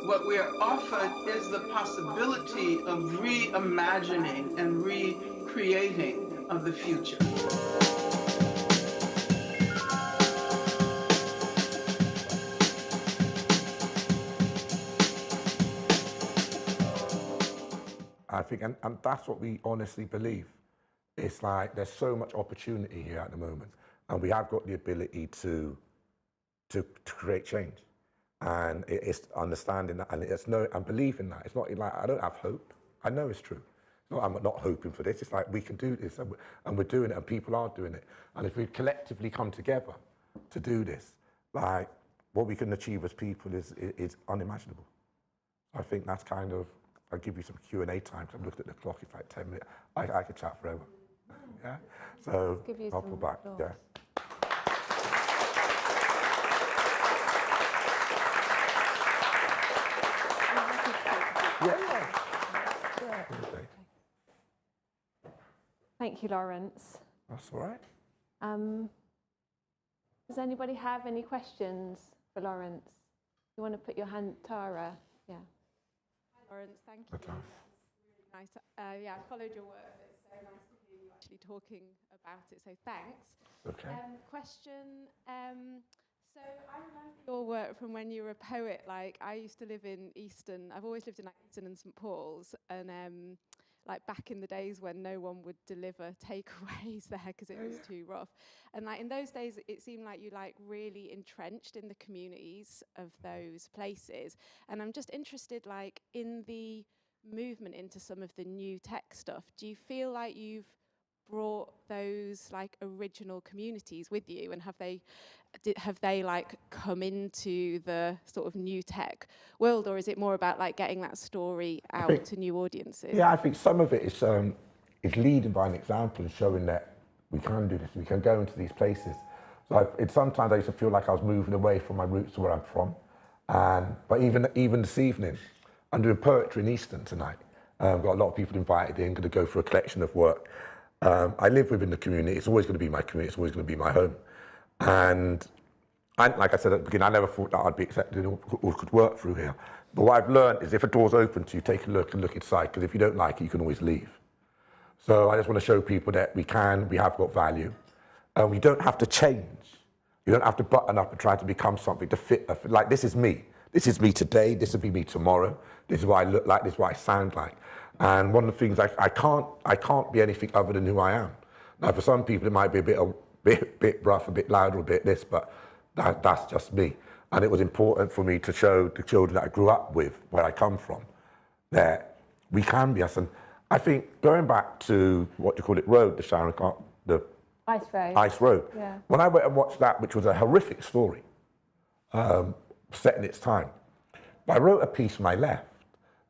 What we are offered is the possibility of reimagining and recreating of the future. I think, and that's what we honestly believe. It's like there's so much opportunity here at the moment, and we have got the ability to create change. And it's understanding that, and and believing that. It's not like I don't have hope. I know it's true. It's not, I'm not hoping for this. It's like we can do this, and we're doing it, and people are doing it. And if we collectively come together to do this, like what we can achieve as people is unimaginable. I think that's kind of. I'll give you some Q&A time, because I've looked at the clock, it's like 10 minutes. I could chat forever. Yeah? So I'll pull back. Yeah. Thank you, Lawrence. That's all right. Does anybody have any questions for Lawrence? You want to put your hand, Tara? Yeah. Lawrence, thank you. It's really nice. Yeah, I followed your work. It's so nice to hear you actually talking about it, so thanks. Okay. Question, so I remember your work from when you were a poet. Like, I used to live in Easton. I've always lived in like Easton and St Paul's, and like back in the days when no one would deliver takeaways there because it was too rough. And like in those days, it seemed like you like really entrenched in the communities of those places. And I'm just interested, like in the movement into some of the new tech stuff, do you feel like you've brought those like original communities with you, and have they like come into the sort of new tech world, or is it more about like getting that story out to new audiences? Yeah, I think some of it is leading by an example and showing that we can do this, we can go into these places. So sometimes I used to feel like I was moving away from my roots to where I'm from. But even this evening, I'm doing poetry in Easton tonight. I've got a lot of people invited in, going to go for a collection of work. I live within the community. It's always going to be my community. It's always going to be my home. And like I said at the beginning, I never thought that I'd be accepted or could work through here. But what I've learned is if a door's open to you, take a look and look inside, because if you don't like it, you can always leave. So I just want to show people that we have got value. And we don't have to change. You don't have to button up and try to become something to fit. Like, this is me. This is me today. This will be me tomorrow. This is what I look like. This is what I sound like. And one of the things, I can't be anything other than who I am. Now, for some people, it might be a bit rough, a bit louder, a bit this, but that's just me. And it was important for me to show the children that I grew up with, where I come from, that we can be us. And I think going back to what you call it, road, the Ice Road. Ice Road. Yeah. When I went and watched that, which was a horrific story, set in its time, I wrote a piece when I left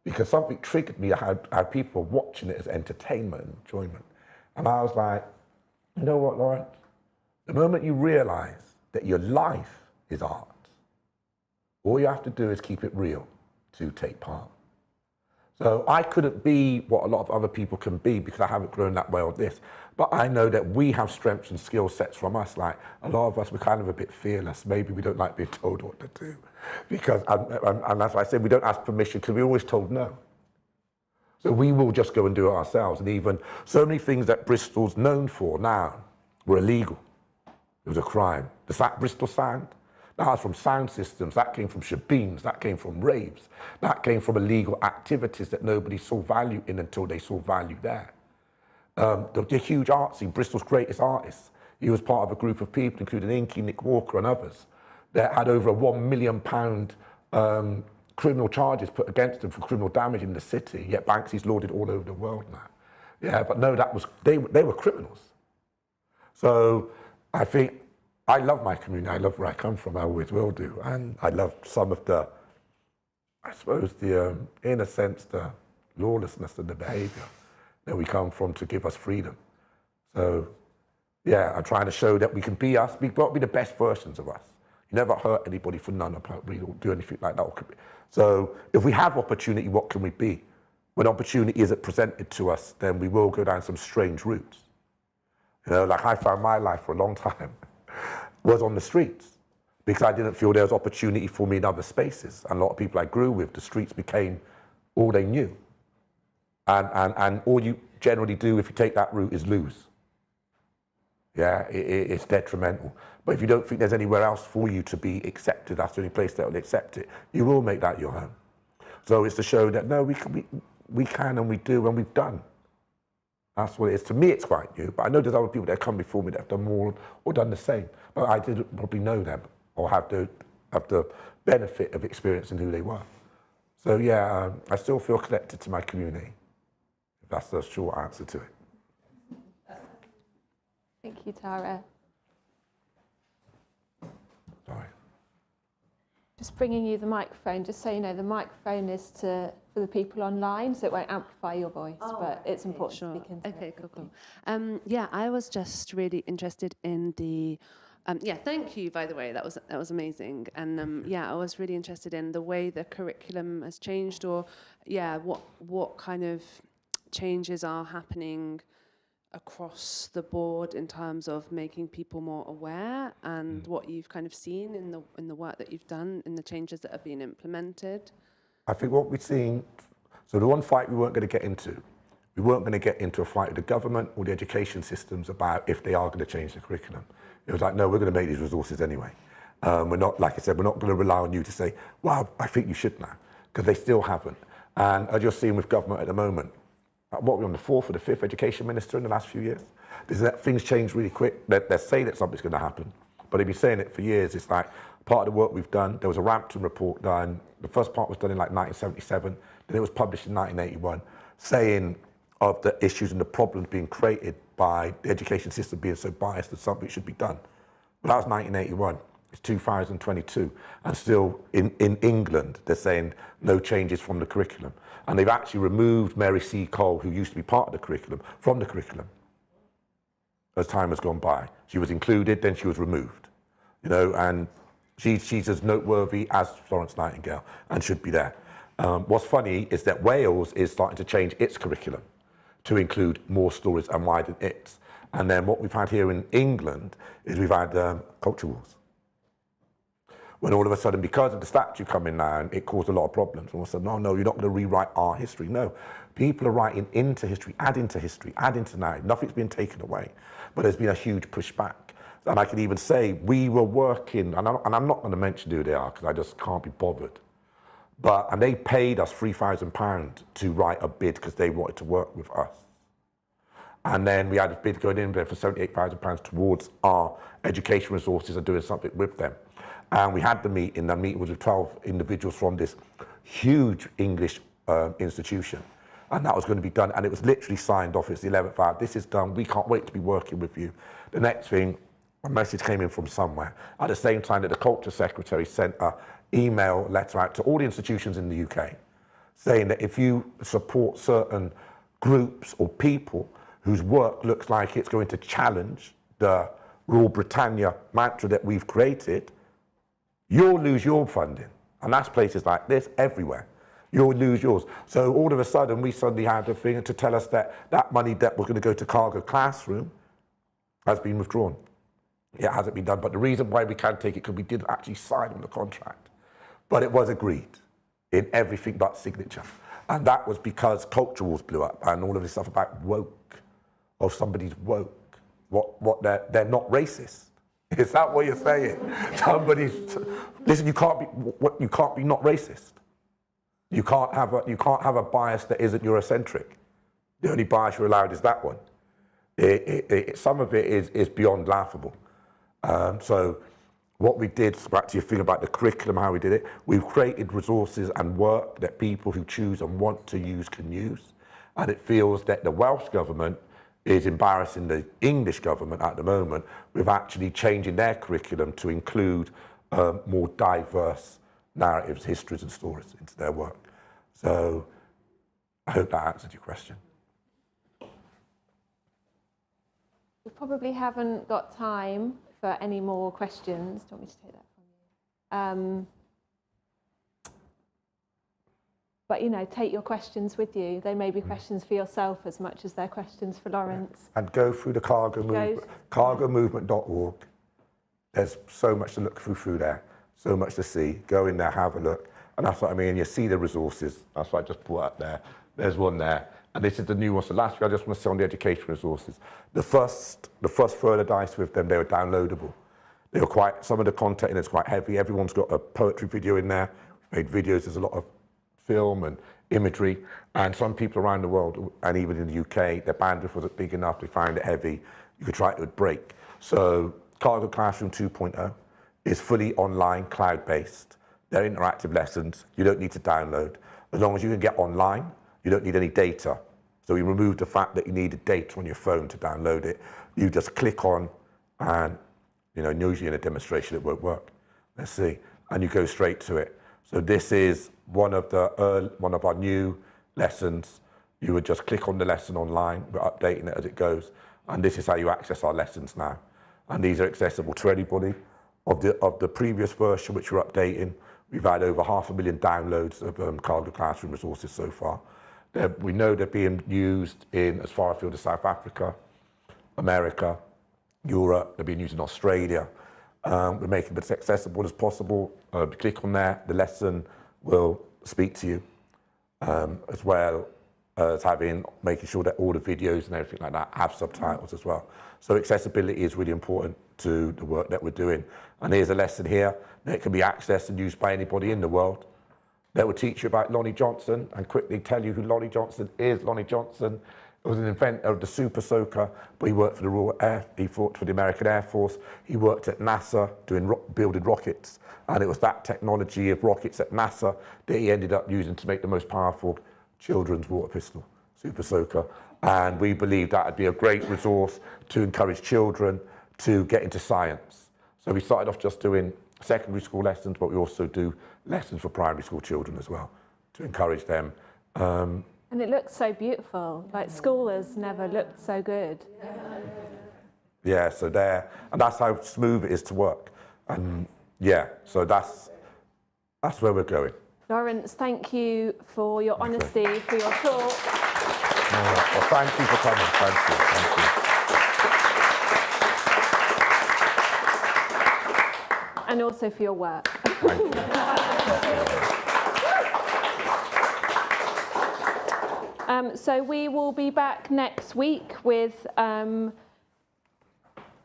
because something triggered me how people were watching it as entertainment and enjoyment. And I was like, you know what, Lawrence? The moment you realise that your life is art, all you have to do is keep it real to take part. So I couldn't be what a lot of other people can be because I haven't grown that way or this. But I know that we have strengths and skill sets from us. Like a lot of us, we're kind of a bit fearless. Maybe we don't like being told what to do. Because, and that's why I said we don't ask permission because we're always told no. So we will just go and do it ourselves. And even so many things that Bristol's known for now were illegal. It was a crime. The Bristol sound, that's from sound systems, that came from shebeens, that came from raves, that came from illegal activities that nobody saw value in until they saw value there. The huge art scene, Bristol's greatest artists, he was part of a group of people, including Inky, Nick Walker and others, that had over a £1 million criminal charges put against them for criminal damage in the city, yet Banksy's lauded all over the world now. Yeah, but no, they were criminals. So I think, I love my community, I love where I come from, I always will do. And I love some of the, I suppose, in a sense, the lawlessness and the behaviour that we come from to give us freedom. So, yeah, I'm trying to show that we can be us, we've got to be the best versions of us. You never hurt anybody for none, or do anything like that. So, if we have opportunity, what can we be? When opportunity isn't presented to us, then we will go down some strange routes. You know, like I found my life for a long time was on the streets because I didn't feel there was opportunity for me in other spaces. And a lot of people I grew with, the streets became all they knew. And all you generally do if you take that route is lose. Yeah, it's detrimental. But if you don't think there's anywhere else for you to be accepted, that's the only place that will accept it, you will make that your home. So it's to show that, no, we can and we do and we've done. That's what it is. To me, it's quite new, but I know there's other people that have come before me that have done more or done the same. But I didn't probably know them or have the benefit of experiencing who they were. So yeah, I still feel connected to my community. That's the short answer to it. Thank you, Tara. Sorry. Just bringing you the microphone, just so you know, the microphone is for the people online, so it won't amplify your voice, but it's important to speak into. Okay, cool. Yeah, I was just really interested in the, thank you, by the way, that was amazing. And yeah, I was really interested in the way the curriculum has changed, or yeah, what kind of changes are happening across the board in terms of making people more aware, and what you've kind of seen in the work that you've done, in the changes that have been implemented. I think what we're seeing, so the one fight we weren't going to get into, we weren't going to get into a fight with the government or the education systems about if they are going to change the curriculum. It was like, no, we're going to make these resources anyway. We're not, like I said, we're not going to rely on you to say, well, I think you should now, because they still haven't. And as you're seeing with government at the moment, what, we're on the 4th or the 5th education minister in the last few years? Things change really quick. They're saying that something's going to happen, but they've been saying it for years. It's like part of the work we've done. There was a Rampton report done. The first part was done in like 1977. Then it was published in 1981, saying of the issues and the problems being created by the education system being so biased that something should be done. But that was 1981. It's 2022, and still in England they're saying no changes from the curriculum. And they've actually removed Mary C. Cole, who used to be part of the curriculum, from the curriculum as time has gone by. She was included, then she was removed. You know, and she's as noteworthy as Florence Nightingale and should be there. What's funny is that Wales is starting to change its curriculum to include more stories and widen it. And then what we've had here in England is we've had culture wars. When all of a sudden, because of the statue coming down, it caused a lot of problems. And we said, no, you're not going to rewrite our history. No, people are writing into history, add into now. Nothing's been taken away. But there's been a huge pushback. And I can even say, we were working, and I'm not going to mention who they are because I just can't be bothered. And they paid us £3,000 to write a bid because they wanted to work with us. And then we had a bid going in there for £78,000 towards our education resources and doing something with them. And we had the meeting was with 12 individuals from this huge English institution. And that was going to be done. And it was literally signed off. It's the 11th hour. This is done. We can't wait to be working with you. The next thing, a message came in from somewhere. At the same time that the culture secretary sent an email letter out to all the institutions in the UK saying that if you support certain groups or people whose work looks like it's going to challenge the Rule Britannia mantra that we've created, you'll lose your funding. And that's places like this, everywhere. You'll lose yours. So all of a sudden, we suddenly had a thing to tell us that that money that was going to go to Cargo Classroom has been withdrawn. It hasn't been done. But the reason why we can't take it, because we didn't actually sign on the contract. But it was agreed in everything but signature. And that was because culture wars blew up and all of this stuff about woke, or somebody's woke. What they're not racist. Is that what you're saying? Listen, you can't be not racist. You can't have a bias that isn't Eurocentric. The only bias you're allowed is that one. Some of it is beyond laughable. So what we did, back to your thing about the curriculum, how we did it, we've created resources and work that people who choose and want to use can use. And it feels that the Welsh government is embarrassing the English government at the moment with actually changing their curriculum to include more diverse narratives, histories and stories into their work. So I hope that answered your question. We probably haven't got time for any more questions. Do you want me to take that from you? But, you know, take your questions with you. They may be questions for yourself as much as they're questions for Lawrence. And go through the Cargo Movement, cargomovement.org. There's so much to look through there, so much to see. Go in there, have a look. And that's what I mean. You see the resources. That's what I just put up there. There's one there. And this is the new one. So last week, I just want to say on the education resources. The first further dice with them, they were downloadable. They were quite, some of the content in it's quite heavy. Everyone's got a poetry video in there. We've made videos. There's a lot of film and imagery, and some people around the world, and even in the UK, their bandwidth wasn't big enough, they found it heavy, you could try it, it would break. So Cargo Classroom 2.0 is fully online, cloud-based. They're interactive lessons, you don't need to download. As long as you can get online, you don't need any data. So we removed the fact that you needed data on your phone to download it. You just click on, and you know, usually in a demonstration it won't work. Let's see, and you go straight to it. So this is one of our new lessons. You would just click on the lesson online. We're updating it as it goes, and this is how you access our lessons now. And these are accessible to anybody. Of the previous version, which we're updating, we've had over 500,000 downloads of Cargo Classroom resources so far. We know they're being used in as far afield as South Africa, America, Europe. They're being used in Australia. We're making it as accessible as possible. Click on there, the lesson will speak to you, as well as making sure that all the videos and everything like that have subtitles as well. So accessibility is really important to the work that we're doing. And here's a lesson here that can be accessed and used by anybody in the world. That will teach you about Lonnie Johnson and quickly tell you who Lonnie Johnson is. Lonnie Johnson was an inventor of the Super Soaker, but he worked for the Royal Air, he fought for the American Air Force, he worked at NASA building rockets, and it was that technology of rockets at NASA that he ended up using to make the most powerful children's water pistol, Super Soaker. And we believe that would be a great resource to encourage children to get into science. So we started off just doing secondary school lessons, but we also do lessons for primary school children as well, to encourage them. And it looks so beautiful. Like, school has never looked so good. Yeah, so there, and that's how smooth it is to work. And yeah, so that's where we're going. Lawrence, thank you for your honesty, for your talk. Well, thank you for coming. Thank you. And also for your work. Thank you. So we will be back next week with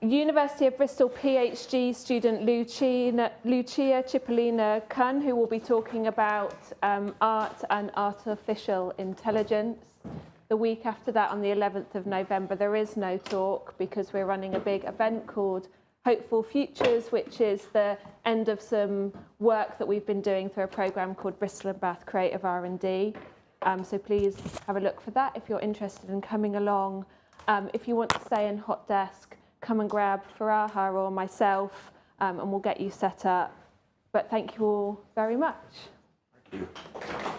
University of Bristol PhD student Lucia Cipollina Kunn, who will be talking about art and artificial intelligence. The week after that, on the 11th of November, there is no talk because we're running a big event called Hopeful Futures, which is the end of some work that we've been doing through a programme called Bristol and Bath Creative R&D. So please have a look for that if you're interested in coming along. If you want to stay in Hot Desk, come and grab Faraha or myself, and we'll get you set up. But thank you all very much. Thank you.